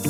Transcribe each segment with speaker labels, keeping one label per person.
Speaker 1: The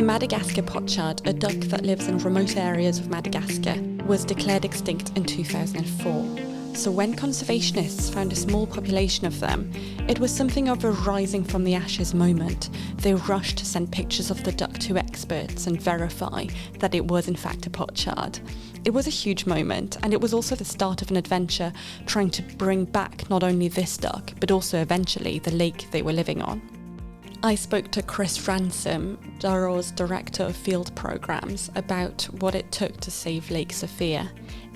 Speaker 1: Madagascar pochard, a duck that lives in remote areas of Madagascar, was declared extinct in 2004. So when conservationists found a small population of them, it was something of a rising from the ashes moment. They rushed to send pictures of the duck to experts and verify that it was in fact a pochard. It was a huge moment, and it was also the start of an adventure trying to bring back not only this duck, but also eventually the lake they were living on. I spoke to Chris Ransom, Durrell's Director of Field Programmes, about what it took to save Lake Sophia.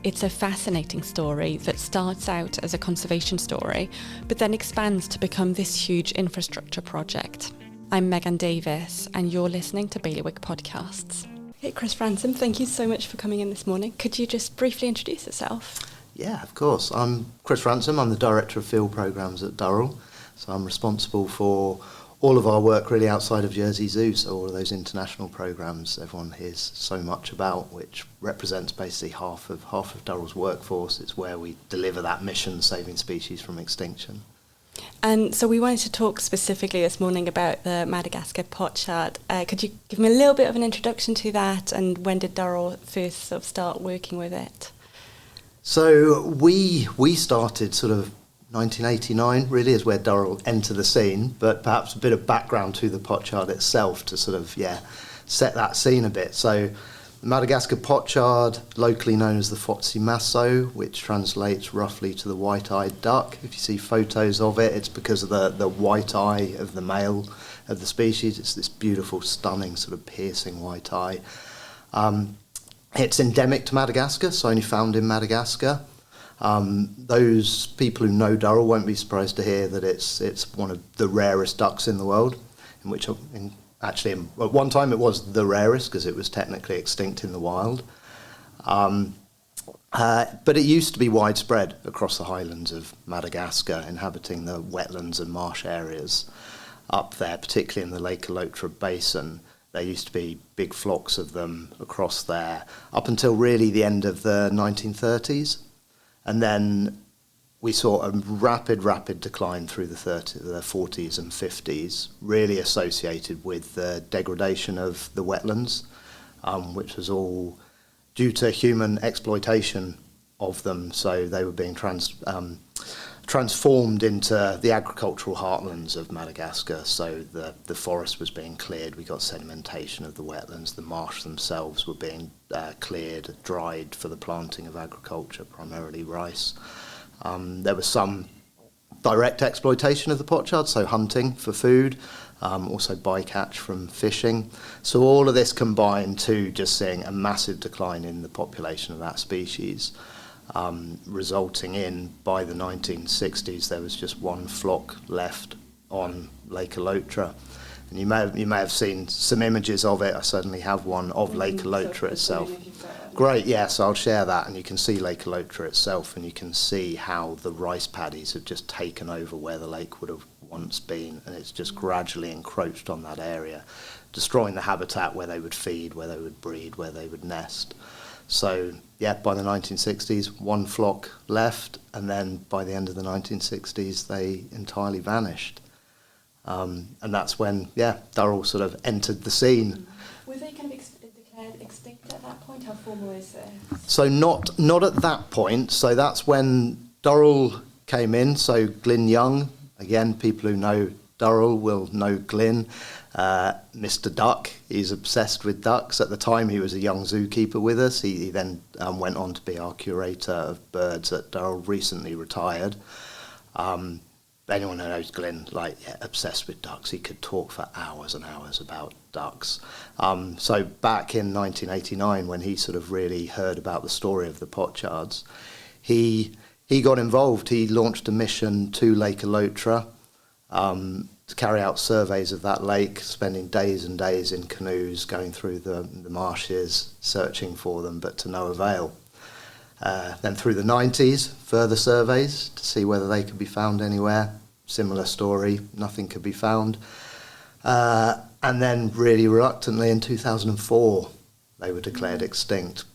Speaker 1: It's a fascinating story that starts out as a conservation story, but then expands to become this huge infrastructure project. I'm Megan Davis, and you're listening to Bailiwick Podcasts. Hey, Chris Ransom, thank you so much for coming in this morning. Could you just briefly introduce yourself?
Speaker 2: Yeah, of course. I'm Chris Ransom. I'm the Director of Field Programmes at Durrell. So I'm responsible for all of our work really outside of Jersey Zoo, so all of those international programmes everyone hears so much about, which represents basically half of Durrell's workforce. It's where we deliver that mission, saving species from extinction.
Speaker 1: And so we wanted to talk specifically this morning about the Madagascar pochard. Could you give me a little bit of an introduction to that, and when did Durrell first sort of start working with it?
Speaker 2: So we started sort of 1989 really is where Durrell entered the scene, but perhaps a bit of background to the pochard itself to sort of set that scene a bit. So the Madagascar pochard, locally known as the foxy masso, which translates roughly to the white-eyed duck. If you see photos of it, it's because of the white eye of the male of the species. It's this beautiful, stunning, sort of piercing white eye. It's endemic to Madagascar, so only found in Madagascar. Those people who know Durrell won't be surprised to hear that it's one of the rarest ducks in the world, at one time it was the rarest because it was technically extinct in the wild. But it used to be widespread across the highlands of Madagascar, inhabiting the wetlands and marsh areas up there, particularly in the Lake Alotra basin. There used to be big flocks of them across there up until really the end of the 1930s. And then we saw a rapid decline through the 40s and 50s, really associated with the degradation of the wetlands, which was all due to human exploitation of them. So they were being transformed into the agricultural heartlands of Madagascar. So the forest was being cleared, we got sedimentation of the wetlands, the marsh themselves were being cleared, dried for the planting of agriculture, primarily rice. There was some direct exploitation of the pochard, so hunting for food, also bycatch from fishing. So all of this combined to just seeing a massive decline in the population of that species. Resulting in, by the 1960s, there was just one flock left on Lake Alotra. And you may have seen some images of it. I certainly have one of Lake Alotra itself. Great, yes, I'll share that. And you can see Lake Alotra itself, and you can see how the rice paddies have just taken over where the lake would have once been, and it's just gradually encroached on that area, destroying the habitat where they would feed, where they would breed, where they would nest. So, by the 1960s, one flock left, and then by the end of the 1960s, they entirely vanished. And that's when, Durrell sort of entered the scene.
Speaker 1: Were they kind of declared extinct at that point? How formal is it?
Speaker 2: So not at that point. So that's when Durrell came in. So Glyn Young, again, people who know Durrell will know Glyn. Mr. Duck, he's obsessed with ducks. At the time, he was a young zookeeper with us. He then went on to be our curator of birds at Durrell, recently retired. Anyone who knows Glyn, obsessed with ducks. He could talk for hours and hours about ducks. So back in 1989, when he sort of really heard about the story of the pochards, he got involved. He launched a mission to Lake Alotra, to carry out surveys of that lake, spending days and days in canoes, going through the marshes, searching for them, but to no avail. Then through the 90s, further surveys to see whether they could be found anywhere. Similar story, nothing could be found. And then really reluctantly in 2004, they were declared extinct.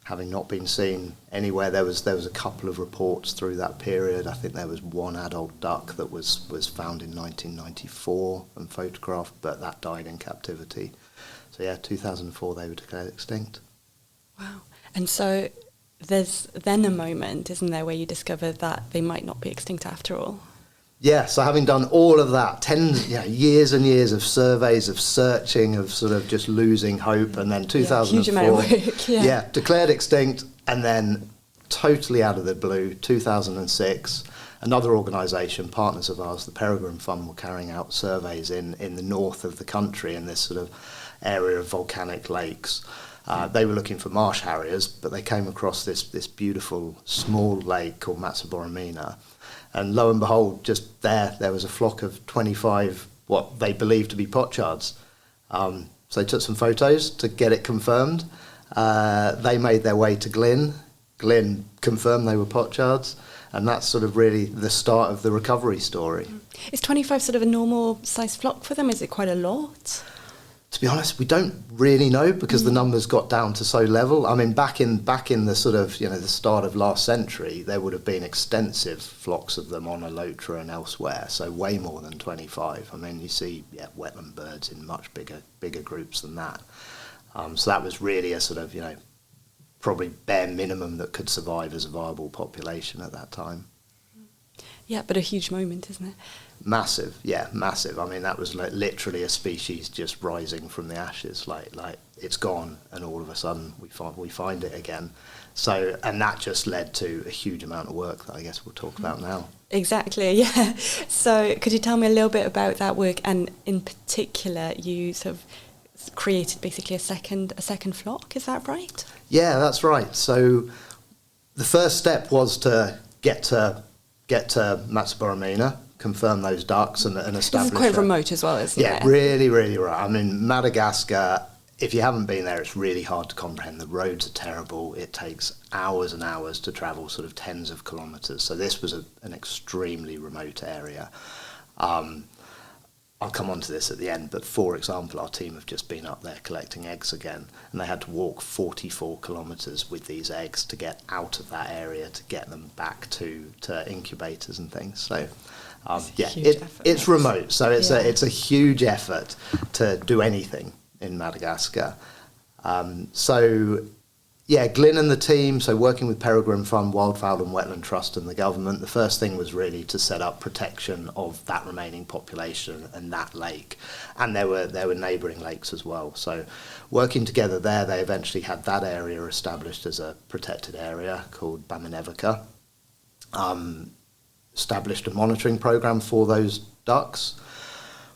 Speaker 2: having not been seen anywhere. There was a couple of reports through that period. I think there was one adult duck that was found in 1994 and photographed, but that died in captivity. So yeah, 2004 they were declared extinct.
Speaker 1: Wow. And so there's then a moment, isn't there, where you discover that they might not be extinct after all?
Speaker 2: Yeah, so having done all of that, years and years of surveys, of searching, of sort of just losing hope, and then 2004,
Speaker 1: huge amount of work,
Speaker 2: declared extinct, and then totally out of the blue, 2006, another organisation, partners of ours, the Peregrine Fund, were carrying out surveys in the north of the country in this sort of area of volcanic lakes. They were looking for marsh harriers, but they came across this beautiful small lake called Matsaboramina. And lo and behold, just there was a flock of 25, what they believed to be pochards. So they took some photos to get it confirmed. They made their way to Glyn. Glyn confirmed they were pochards. And that's sort of really the start of the recovery story.
Speaker 1: Is 25 sort of a normal size flock for them? Is it quite a lot?
Speaker 2: To be honest, we don't really know because the numbers got down to so level. I mean, back in the sort of, the start of last century, there would have been extensive flocks of them on Alotra and elsewhere, so way more than 25. I mean, you see, wetland birds in much bigger groups than that. So that was really a sort of, probably bare minimum that could survive as a viable population at that time.
Speaker 1: Yeah, but a huge moment, isn't it?
Speaker 2: Massive, yeah, massive. I mean, that was like literally a species just rising from the ashes, like it's gone, and all of a sudden we find it again. So, and that just led to a huge amount of work that I guess we'll talk about now.
Speaker 1: Exactly, yeah. So, could you tell me a little bit about that work, and in particular, you sort of created basically a second flock? Is that right? Yeah,
Speaker 2: that's right. So, the first step was to get to Matsaboramina, confirm those ducks and establish.
Speaker 1: This is quite remote as well, isn't it?
Speaker 2: Yeah, really, really right. I mean, Madagascar, if you haven't been there, it's really hard to comprehend. The roads are terrible. It takes hours and hours to travel sort of tens of kilometres. So this was an extremely remote area. I'll come on to this at the end, but for example, our team have just been up there collecting eggs again, and they had to walk 44 kilometres with these eggs to get out of that area to get them back to incubators and things. So, it's remote, so it's a huge effort to do anything in Madagascar. Glyn and the team, so working with Peregrine Fund, Wildfowl and Wetland Trust and the government, the first thing was really to set up protection of that remaining population and that lake. And there were neighbouring lakes as well. So working together there, they eventually had that area established as a protected area called Bailiwick. Established a monitoring programme for those ducks.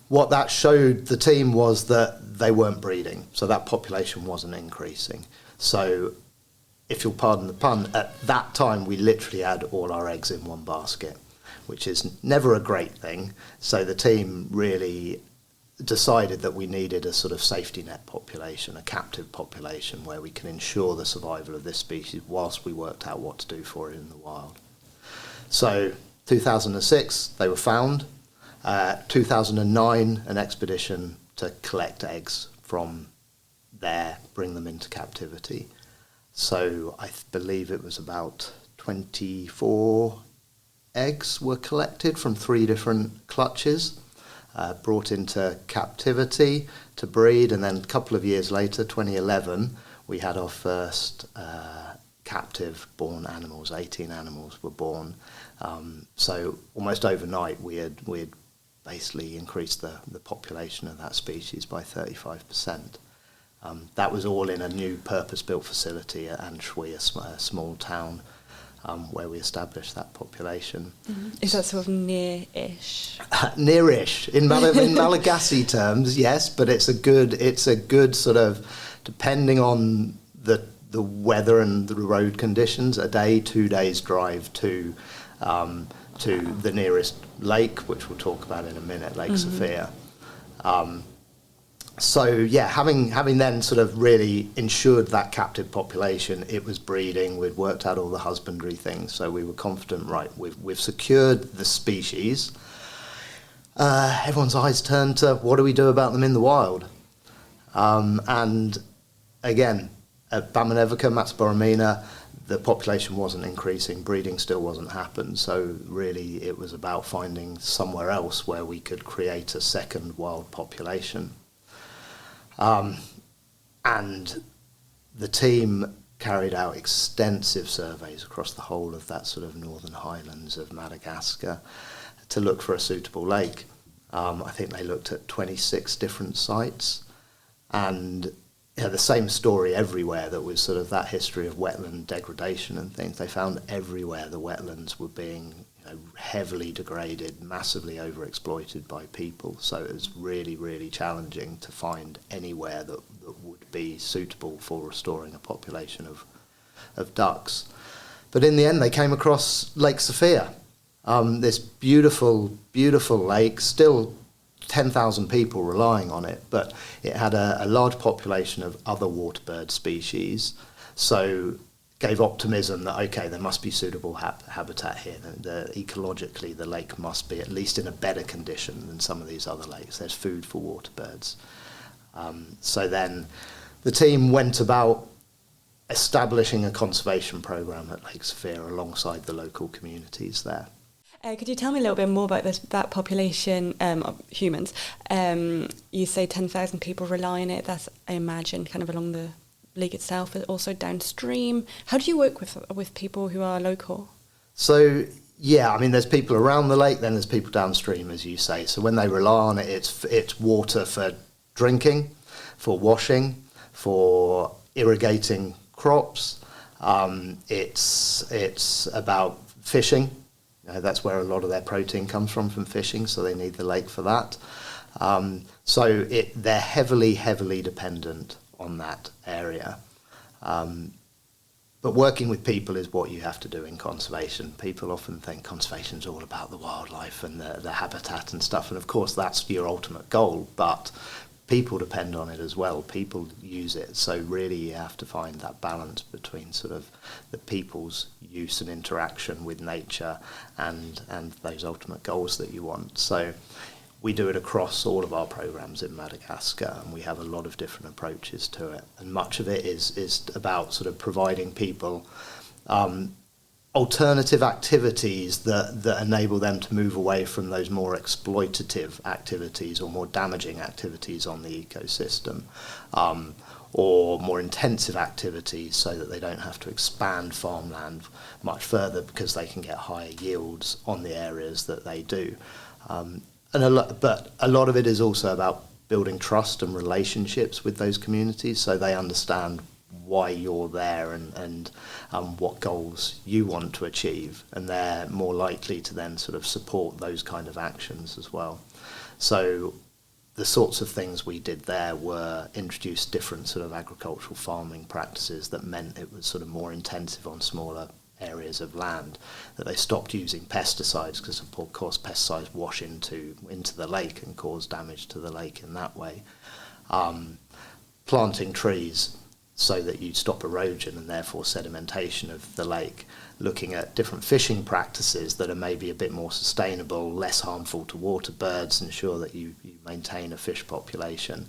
Speaker 2: What that showed the team was that they weren't breeding, so that population wasn't increasing. So, if you'll pardon the pun, at that time we literally had all our eggs in one basket, which is never a great thing. So the team really decided that we needed a sort of safety net population, a captive population, where we can ensure the survival of this species whilst we worked out what to do for it in the wild. So 2006 they were found. 2009 an expedition to collect eggs from there, bring them into captivity. So I believe it was about 24 eggs were collected from 3 different clutches, brought into captivity to breed, and then a couple of years later, 2011, we had our first captive born animals. 18 animals were born. So almost overnight we had basically increased the population of that species by 35%. That was all in a new purpose-built facility at Anshui, a small town where we established that population.
Speaker 1: Mm-hmm. Is that sort of near-ish?
Speaker 2: Near-ish. In Malagasy terms, yes, but it's a good sort of, depending on the weather and the road conditions, a day, 2 days drive to the nearest lake, which we'll talk about in a minute, Lake Sophia. Having then sort of really ensured that captive population, it was breeding, we'd worked out all the husbandry things, so we were confident, right, we've secured the species. Everyone's eyes turned to what do we do about them in the wild? And again, at Bailiwick, Matsboromina, the population wasn't increasing, breeding still wasn't happening, so really it was about finding somewhere else where we could create a second wild population. And the team carried out extensive surveys across the whole of that sort of northern highlands of Madagascar to look for a suitable lake. I think they looked at 26 different sites, and the same story everywhere. That was sort of that history of wetland degradation and things. They found everywhere the wetlands were being heavily degraded, massively overexploited by people. So it was really, really challenging to find anywhere that would be suitable for restoring a population of ducks. But in the end, they came across Lake Sophia, this beautiful, beautiful lake, still 10,000 people relying on it, but it had a large population of other waterbird species, so gave optimism that, okay, there must be suitable habitat here. Ecologically, the lake must be at least in a better condition than some of these other lakes. There's food for waterbirds. So then the team went about establishing a conservation program at Lake Sophia alongside the local communities there.
Speaker 1: Could you tell me a little bit more about that population of humans? You say 10,000 people rely on it. That's, I imagine, kind of along the lake itself, but also downstream. How do you work with people who are local?
Speaker 2: So, yeah, I mean, there's people around the lake, then there's people downstream, as you say. So when they rely on it, it's water for drinking, for washing, for irrigating crops. It's about fishing. That's where a lot of their protein comes from fishing, so they need the lake for that. So they're heavily dependent on that area. But working with people is what you have to do in conservation. People often think conservation is all about the wildlife and the habitat and stuff, and of course that's your ultimate goal, but people depend on it as well. People use it, so really you have to find that balance between sort of the people's use and interaction with nature and those ultimate goals that you want. So we do it across all of our programs in Madagascar, and we have a lot of different approaches to it, and much of it is about sort of providing people alternative activities that enable them to move away from those more exploitative activities or more damaging activities on the ecosystem, or more intensive activities so that they don't have to expand farmland much further because they can get higher yields on the areas that they do. But a lot of it is also about building trust and relationships with those communities so they understand why you're there and what goals you want to achieve, and they're more likely to then sort of support those kind of actions as well. So the sorts of things we did there were introduce different sort of agricultural farming practices that meant it was sort of more intensive on smaller areas of land, that they stopped using pesticides because of course pesticides wash into the lake and cause damage to the lake in that way. Planting trees so that you stop erosion and therefore sedimentation of the lake, looking at different fishing practices that are maybe a bit more sustainable, less harmful to water birds, ensure that you maintain a fish population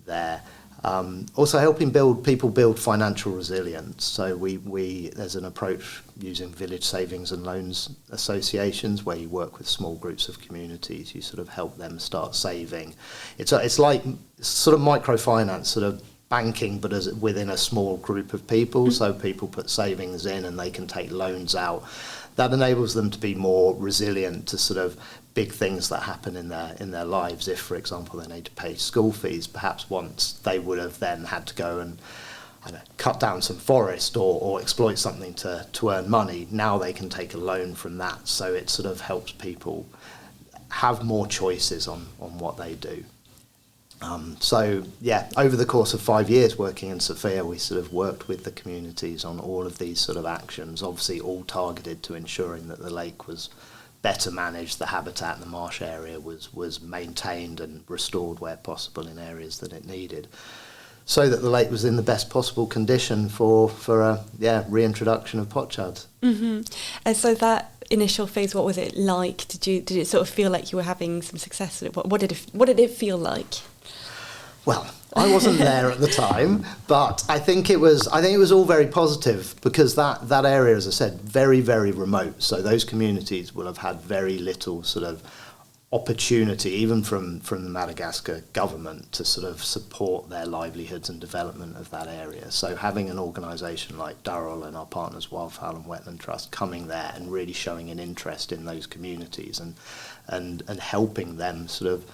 Speaker 2: there. Also helping people build financial resilience. So there's an approach using village savings and loans associations where you work with small groups of communities. You sort of help them start saving. It's like sort of microfinance, sort of banking, but as within a small group of people. So people put savings in and they can take loans out. That enables them to be more resilient to sort of big things that happen in their lives. If, for example, they need to pay school fees, perhaps once they would have then had to go and cut down some forest or exploit something to earn money. Now they can take a loan from that. So it sort of helps people have more choices on what they do. So yeah, over the course of 5 years working in Sophia, we sort of worked with the communities on all of these sort of actions, obviously all targeted to ensuring that the lake was better managed, the habitat in the marsh area was maintained and restored where possible in areas that it needed, so that the lake was in the best possible condition for a reintroduction of pochards.
Speaker 1: Mm-hmm. And so that initial phase, what was it like? Did it sort of feel like you were having some success? What did it feel like?
Speaker 2: Well, I wasn't there at the time, but I think it was all very positive, because that area, as I said, very, very remote. So those communities will have had very little sort of opportunity, even from the Madagascar government, to sort of support their livelihoods and development of that area. So having an organisation like Durrell and our partners Wildfowl and Wetland Trust coming there and really showing an interest in those communities and helping them sort of,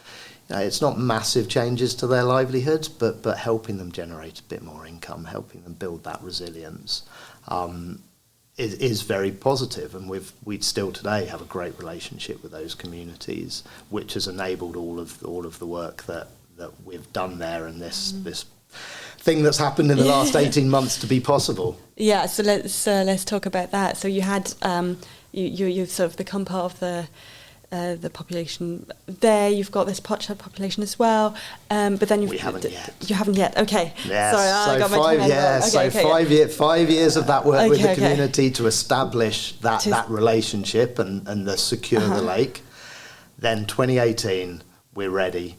Speaker 2: it's not massive changes to their livelihoods, but helping them generate a bit more income, helping them build that resilience, is very positive. And we'd still today have a great relationship with those communities, which has enabled all of the work that we've done there, and this thing that's happened in the last 18 months to be possible.
Speaker 1: Yeah, so let's talk about that. So you had you've sort of become part of the population there. You've got this pochard population as well, but then
Speaker 2: we haven't yet.
Speaker 1: You haven't yet. Okay.
Speaker 2: Yes.
Speaker 1: Sorry, I got my time wrong.
Speaker 2: 5 years of that work with the community to establish that relationship and secure the lake. Then 2018, we're ready,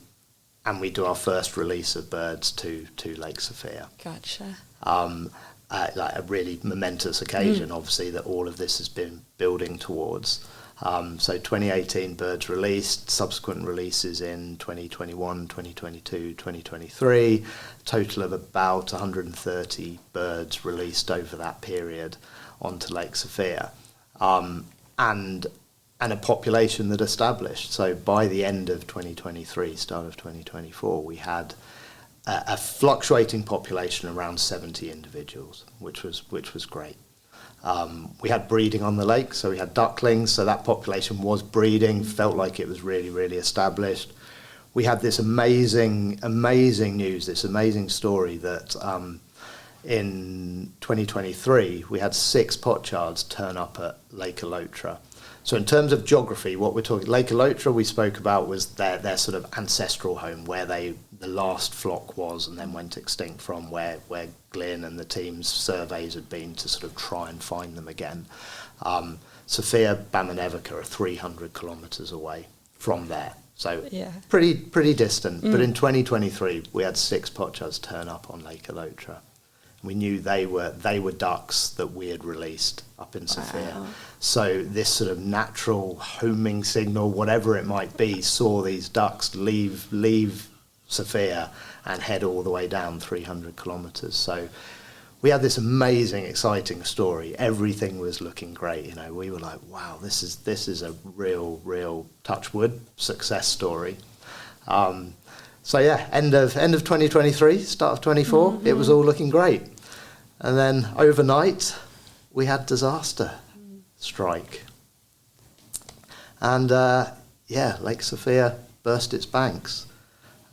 Speaker 2: and we do our first release of birds to Lake Sophia.
Speaker 1: Gotcha.
Speaker 2: Like a really momentous occasion, obviously, that all of this has been building towards. So 2018 birds released, subsequent releases in 2021, 2022, 2023, total of about 130 birds released over that period onto Lake Sophia, and a population that established. So by the end of 2023, start of 2024, we had a fluctuating population around 70 individuals, which was great. We had breeding on the lake, so we had ducklings, so that population was breeding, felt like it was really, really established. We had this amazing news, this amazing story that in 2023 we had 6 pochards turn up at Lake Alotra. So in terms of geography, what we're talking, Lake Alotra we spoke about was their sort of ancestral home, where the last flock was and then went extinct from, where Glyn and the team's surveys had been to sort of try and find them again. Sophia, Bailiwick are 300 kilometres away from there. So pretty distant. But in 2023, we had 6 pochards turn up on Lake Alotra. We knew they were ducks that we had released up in Sophia. Wow. So this sort of natural homing signal, whatever it might be, saw these ducks leave Sophia and head all the way down 300 kilometres. So we had this amazing, exciting story. Everything was looking great. You know, we were like, wow, this is a real touch wood success story. So yeah, end of 2023, start of 24, it was all looking great. And then overnight, we had disaster strike. And Lake Sophia burst its banks.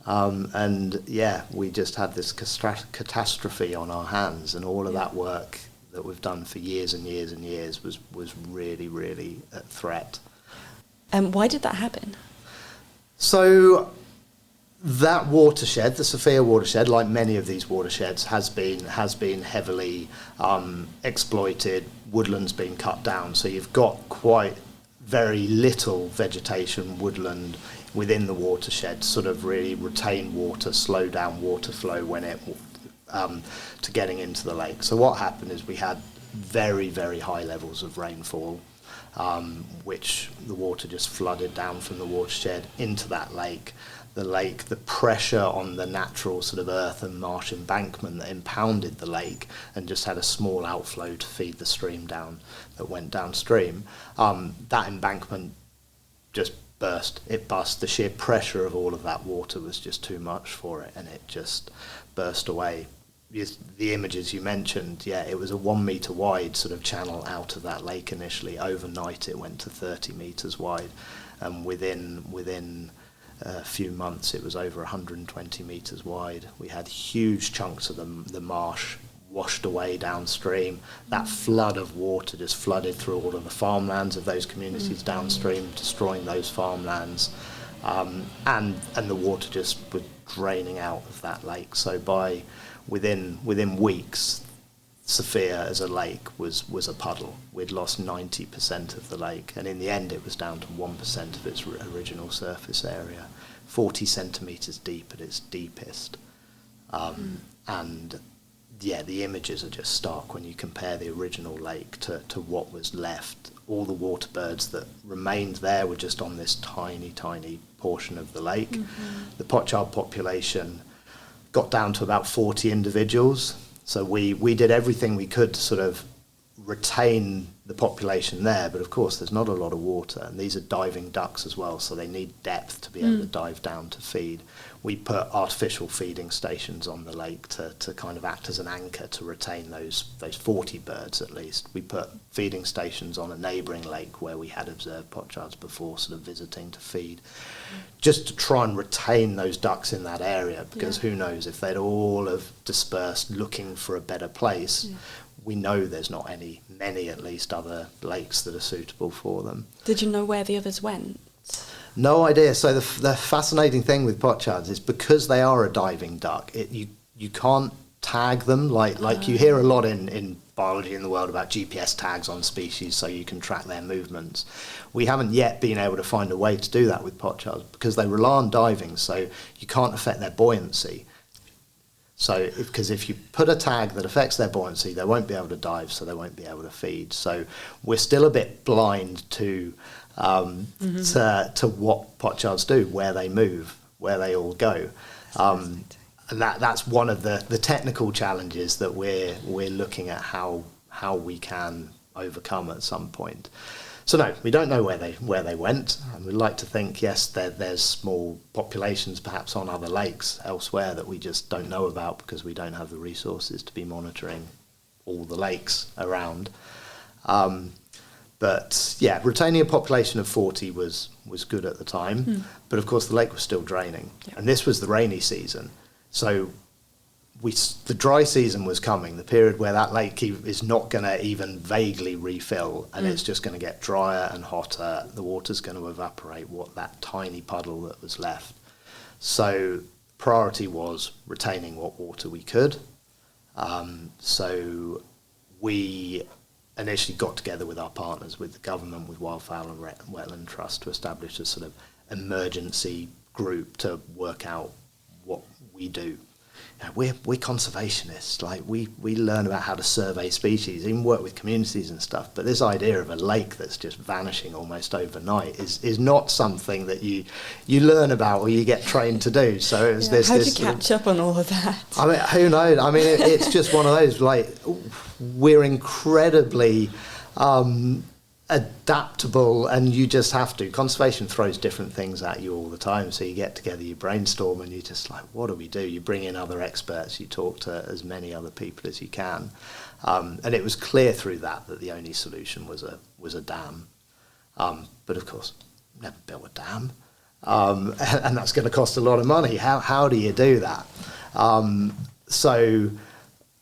Speaker 2: We just had this catastrophe on our hands, and all of that work that we've done for years and years and years was really, really at threat.
Speaker 1: And why did that happen?
Speaker 2: So that watershed, the Sophia watershed, like many of these watersheds, has been heavily exploited. Woodland's been cut down, so you've got quite very little vegetation, woodland within the watershed, sort of really retain water, slow down water flow when it to getting into the lake. So what happened is we had very, very high levels of rainfall, which the water just flooded down from the watershed into that lake. The pressure on the natural sort of earth and marsh embankment that impounded the lake and just had a small outflow to feed the stream down that went downstream. That embankment just burst. It bust. The sheer pressure of all of that water was just too much for it, and it just burst away. The images you mentioned, it was a 1 metre wide sort of channel out of that lake initially. Overnight it went to 30 metres wide, and within a few months it was over 120 metres wide. We had huge chunks of the marsh washed away downstream. That flood of water just flooded through all of the farmlands of those communities downstream, destroying those farmlands, and the water just was draining out of that lake. So within weeks, Sophia as a lake was a puddle. We'd lost 90% of the lake, and in the end it was down to 1% of its original surface area, 40 centimetres deep at its deepest. And yeah, the images are just stark when you compare the original lake to what was left. All the water birds that remained there were just on this tiny, tiny portion of the lake. The pochard population got down to about 40 individuals. So we did everything we could to sort of retain the population there, but of course there's not a lot of water, and these are diving ducks as well, so they need depth to be able to dive down to feed. We put artificial feeding stations on the lake to kind of act as an anchor to retain those 40 birds at least. We put feeding stations on a neighbouring lake where we had observed pochards before, sort of visiting to feed, just to try and retain those ducks in that area, because who knows, if they'd all have dispersed looking for a better place, we know there's not many at least other lakes that are suitable for them.
Speaker 1: Did you know where the others went?
Speaker 2: No idea. So the fascinating thing with pochards is because they are a diving duck, you can't tag them like you hear a lot in biology in the world about GPS tags on species so you can track their movements. We haven't yet been able to find a way to do that with pochards because they rely on diving, so you can't affect their buoyancy. So, because if you put a tag that affects their buoyancy, they won't be able to dive, so they won't be able to feed. So, we're still a bit blind to what pochards do, where they move, where they all go, and that's one of the technical challenges that we're looking at how we can overcome at some point. So no, we don't know where they went, and we'd like to think, yes, there's small populations perhaps on other lakes elsewhere that we just don't know about because we don't have the resources to be monitoring all the lakes around. But yeah, retaining a population of 40 was good at the time, but of course the lake was still draining, and this was the rainy season, so the dry season was coming, the period where that lake is not going to even vaguely refill, and it's just going to get drier and hotter. The water's going to evaporate that tiny puddle that was left. So priority was retaining what water we could. So we initially got together with our partners, with the government, with Wildfowl and Wetland Trust, to establish a sort of emergency group to work out what we do. We're conservationists. Like we learn about how to survey species, even work with communities and stuff. But this idea of a lake that's just vanishing almost overnight is not something that you learn about or you get trained to do. So it was
Speaker 1: how do you catch up on all of that?
Speaker 2: I mean, who knows? I mean, it's just one of those. Like we're incredibly adaptable, and you just have to. Conservation throws different things at you all the time, so you get together, you brainstorm, and you're just like, what do we do? You bring in other experts, you talk to as many other people as you can, and it was clear through that the only solution was a dam, but of course never built a dam, and that's going to cost a lot of money. How do you do that? So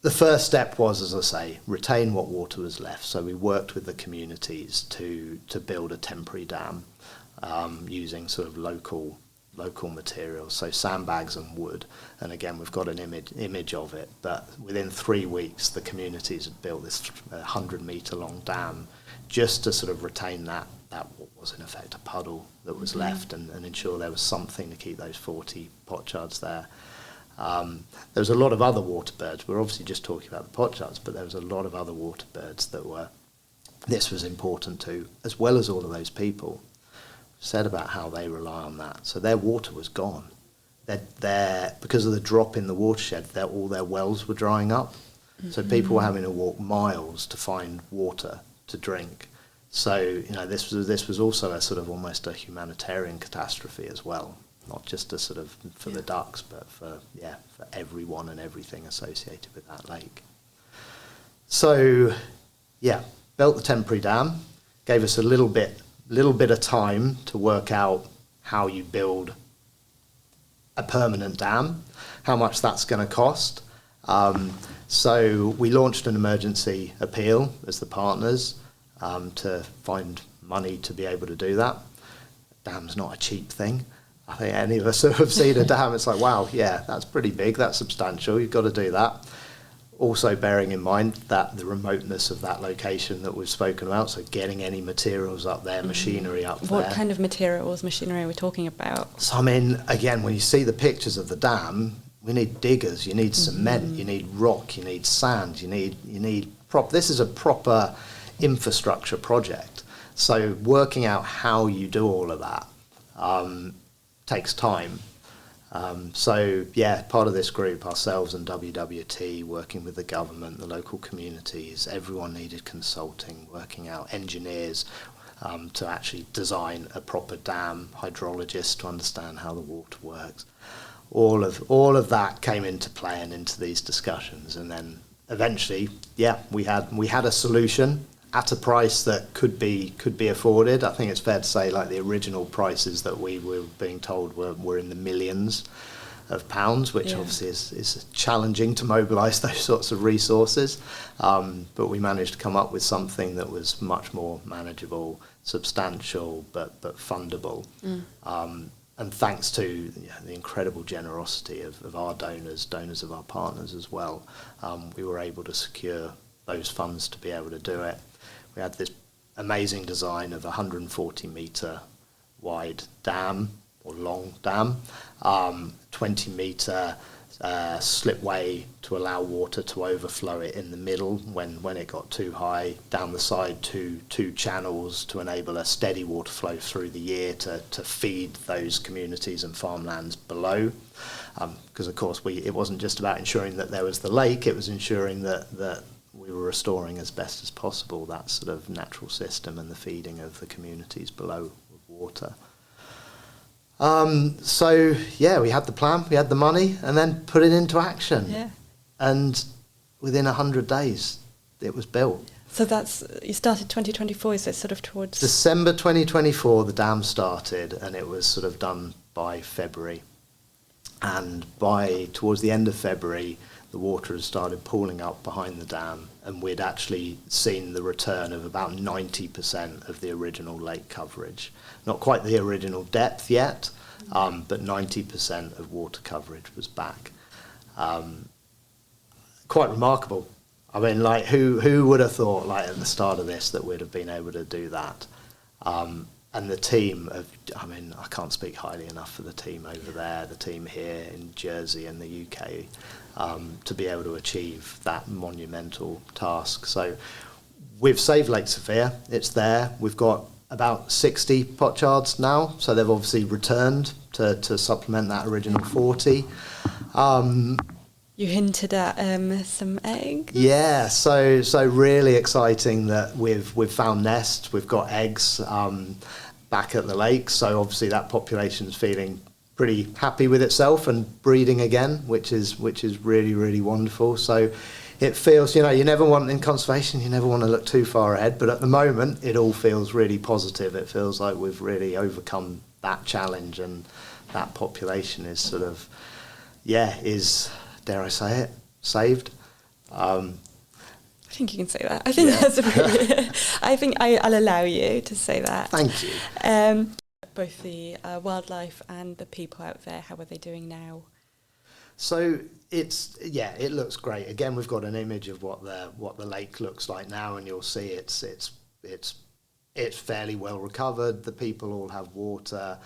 Speaker 2: the first step was, as I say, retain what water was left. So we worked with the communities to build a temporary dam using sort of local materials, so sandbags and wood. And again, we've got an image of it. But within 3 weeks, the communities had built this 100-metre long dam just to sort of retain that what was in effect a puddle that was left, and ensure there was something to keep those 40 pochards there. There was a lot of other water birds. We're obviously just talking about the pochards, but there was a lot of other water birds this was important to, as well as all of those people said about how they rely on that. So their water was gone. Because of the drop in the watershed, all their wells were drying up. So people were having to walk miles to find water to drink. So this was also a sort of almost a humanitarian catastrophe as well. Not just for the ducks, but for everyone and everything associated with that lake. So, built the temporary dam, gave us a little bit of time to work out how you build a permanent dam, how much that's going to cost. So we launched an emergency appeal as the partners to find money to be able to do that. Dam's not a cheap thing. I think any of us who have seen a dam, it's like, wow, yeah, that's pretty big, that's substantial, you've got to do that. Also bearing in mind that the remoteness of that location that we've spoken about, so getting any materials up there, machinery up there.
Speaker 1: What kind of materials, machinery are we talking about?
Speaker 2: So I mean, again, when you see the pictures of the dam, diggers, you need cement, you need rock, you need sand, you need this is a proper infrastructure project. So working out how you do all of that takes time. So yeah, part of this group, ourselves and WWT, working with the government, the local communities, everyone needed consulting, working out engineers to actually design a proper dam, hydrologists to understand how the water works. All of that came into play and into these discussions, and then eventually, yeah, we had a solution at a price that could be afforded. I think it's fair to say, like, the original prices that we were being told were in the millions of pounds, which obviously is challenging to mobilise those sorts of resources. But we managed to come up with something that was much more manageable, substantial, but fundable. And thanks to the incredible generosity of our donors of our partners as well, we were able to secure those funds to be able to do it. We had this amazing design of a 140 metre wide dam, or long dam, 20 metre slipway to allow water to overflow it in the middle when it got too high, down the side two channels to enable a steady water flow through the year to feed those communities and farmlands below. Because of course it wasn't just about ensuring that there was the lake, it was ensuring that we were restoring as best as possible that sort of natural system and the feeding of the communities below with water. So yeah, we had the plan, we had the money, and then put it into action. Yeah. And within 100 days, it was built.
Speaker 1: So you started 2024, is it sort of towards...
Speaker 2: December 2024, the dam started, and it was sort of done by February. And towards the end of February, the water had started pooling up behind the dam, and we'd actually seen the return of about 90% of the original lake coverage. Not quite the original depth yet, but 90% of water coverage was back. Quite remarkable. I mean, like, who would have thought, like, at the start of this, that we'd have been able to do that? And the team I can't speak highly enough for the team over there, the team here in Jersey and the UK, to be able to achieve that monumental task. So we've saved Lake Sophia, it's there. We've got about 60 pochards now, so they've obviously returned to supplement that original 40.
Speaker 1: You hinted at some eggs.
Speaker 2: Yeah, so really exciting that we've found nests, we've got eggs back at the lake. So obviously that population's feeling pretty happy with itself and breeding again, which is really, really wonderful. So it feels, you never want, in conservation, you never want to look too far ahead, but at the moment it all feels really positive. It feels like we've really overcome that challenge, and that population is sort of, is, dare I say it, saved.
Speaker 1: I think you can say that. I think that's really... I think I'll allow you to say that.
Speaker 2: Thank you.
Speaker 1: Both the wildlife and the people out there, how are they doing now?
Speaker 2: So it looks great. Again, we've got an image of what the lake looks like now, and you'll see it's fairly well recovered. The people all have water.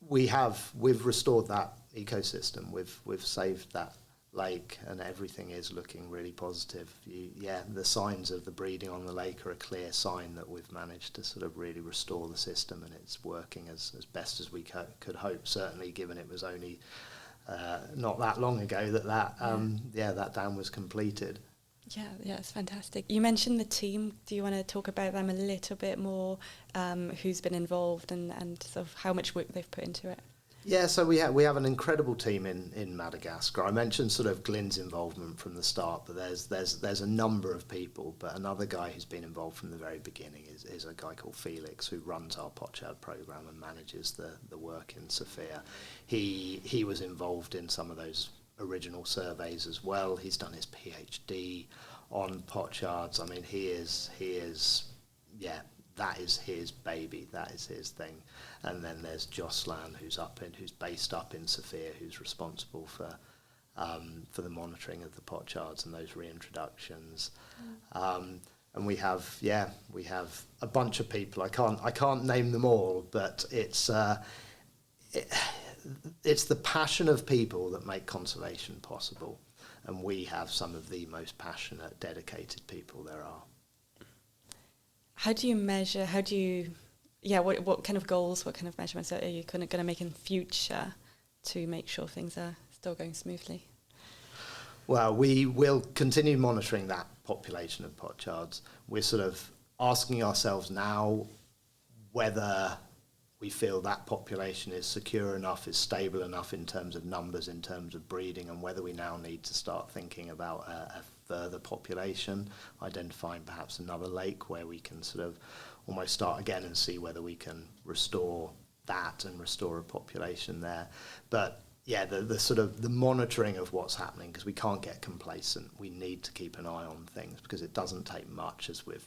Speaker 2: We've restored that ecosystem. We've saved that lake, and everything is looking really positive. The signs of the breeding on the lake are a clear sign that we've managed to sort of really restore the system, and it's working as best as we could hope, certainly given it was only not that long ago that dam was completed.
Speaker 1: Yeah, it's fantastic. You mentioned the team. Do you want to talk about them a little bit more? Who's been involved and sort of how much work they've put into it?
Speaker 2: Yeah, so we have an incredible team in Madagascar. I mentioned sort of Glyn's involvement from the start, but there's a number of people. But another guy who's been involved from the very beginning is a guy called Felix, who runs our pochard program and manages the work in Sophia. He was involved in some of those original surveys as well. He's done his PhD on pochards. I mean, he is that is his baby, that is his thing. And then there's Jocelyn, who's based up in Sophia, who's responsible for the monitoring of the pochards and those reintroductions. And we have a bunch of people. I can't name them all, but it's it's the passion of people that make conservation possible, and we have some of the most passionate, dedicated people there are.
Speaker 1: How do you measure? What kind of goals, what kind of measurements are you going to make in future to make sure things are still going smoothly?
Speaker 2: Well, we will continue monitoring that population of pochards. We're sort of asking ourselves now whether we feel that population is secure enough, is stable enough in terms of numbers, in terms of breeding, and whether we now need to start thinking about a further population, identifying perhaps another lake where we can sort of almost start again and see whether we can restore that and restore a population there. But yeah, the sort of the monitoring of what's happening, because we can't get complacent. We need to keep an eye on things, because it doesn't take much, as we've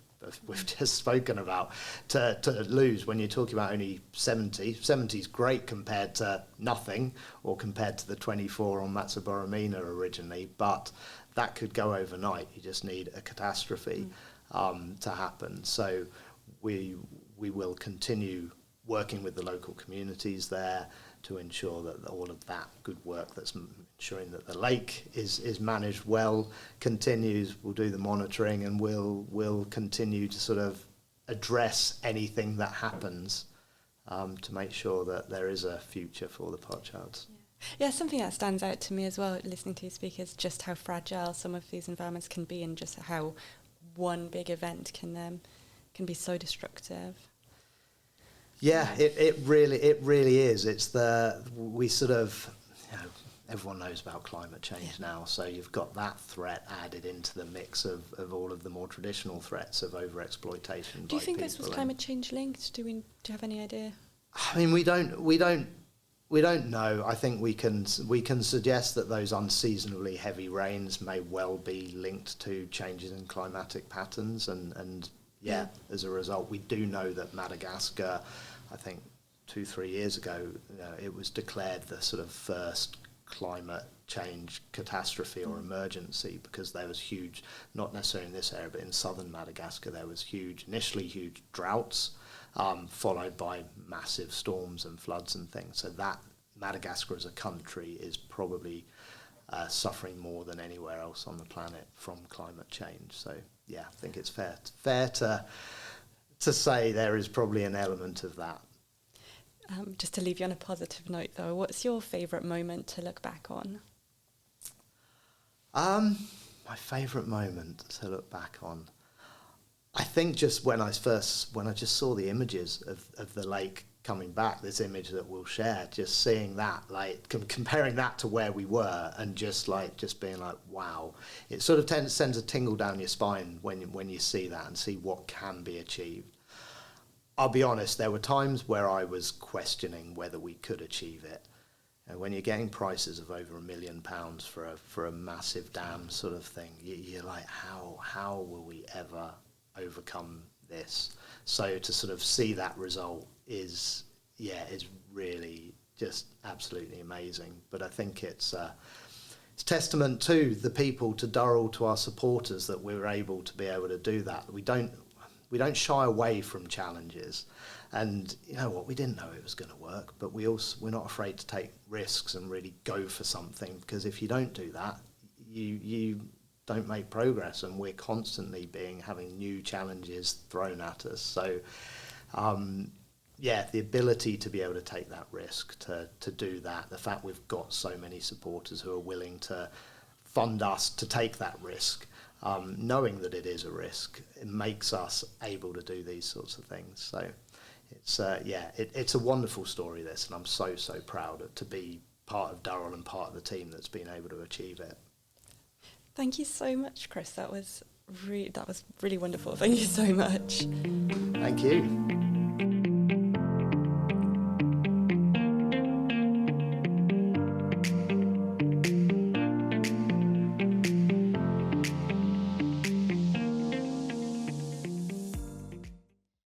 Speaker 2: just spoken about, to lose. When you're talking about only 70 is great compared to nothing, or compared to the 24 on Matsuboromina originally, but that could go overnight. You just need a catastrophe to happen. So we will continue working with the local communities there to ensure that all of that good work that's ensuring that the lake is managed well continues. We'll do the monitoring, and we'll continue to sort of address anything that happens to make sure that there is a future for the pochards.
Speaker 1: Yeah, something that stands out to me as well, listening to you speak, is just how fragile some of these environments can be, and just how one big event can be so destructive.
Speaker 2: Yeah, it really is. It's we sort of, everyone knows about climate change now, so you've got that threat added into the mix of all of the more traditional threats of overexploitation.
Speaker 1: Do you think this was climate change linked? Do you have any idea?
Speaker 2: I mean, we don't know. I think we can suggest that those unseasonably heavy rains may well be linked to changes in climatic patterns, and as a result, we do know that Madagascar, I think 2-3 years ago, it was declared the sort of first climate change catastrophe or emergency, because there was huge, not necessarily in this area, but in southern Madagascar, there was initially huge droughts, followed by massive storms and floods and things. So that Madagascar as a country is probably suffering more than anywhere else on the planet from climate change. So yeah, I think it's fair to say there is probably an element of that.
Speaker 1: Just to leave you on a positive note, though, what's your favourite moment to look back on?
Speaker 2: My favourite moment to look back on, I think just when I just saw the images of the lake coming back, this image that we'll share, just seeing that, like comparing that to where we were, and just being like, wow, it sort of sends a tingle down your spine when you see that and see what can be achieved. I'll be honest, there were times where I was questioning whether we could achieve it. And when you're getting prices of over £1 million for a massive dam sort of thing, you're like, how will we ever overcome this? So to sort of see that result is really just absolutely amazing. But I think it's testament to the people, to Durrell, to our supporters, that we're able to do that. We don't shy away from challenges, and you know what, we didn't know it was going to work, but we're not afraid to take risks and really go for something, because if you don't do that, you don't make progress, and we're constantly having new challenges thrown at us. So the ability to be able to take that risk, to do that, the fact we've got so many supporters who are willing to fund us to take that risk, knowing that it is a risk, it makes us able to do these sorts of things. So it's a wonderful story, this, and I'm so proud to be part of Durrell and part of the team that's been able to achieve it.
Speaker 1: Thank you so much, Chris. That was really wonderful. Thank you so much.
Speaker 2: Thank you.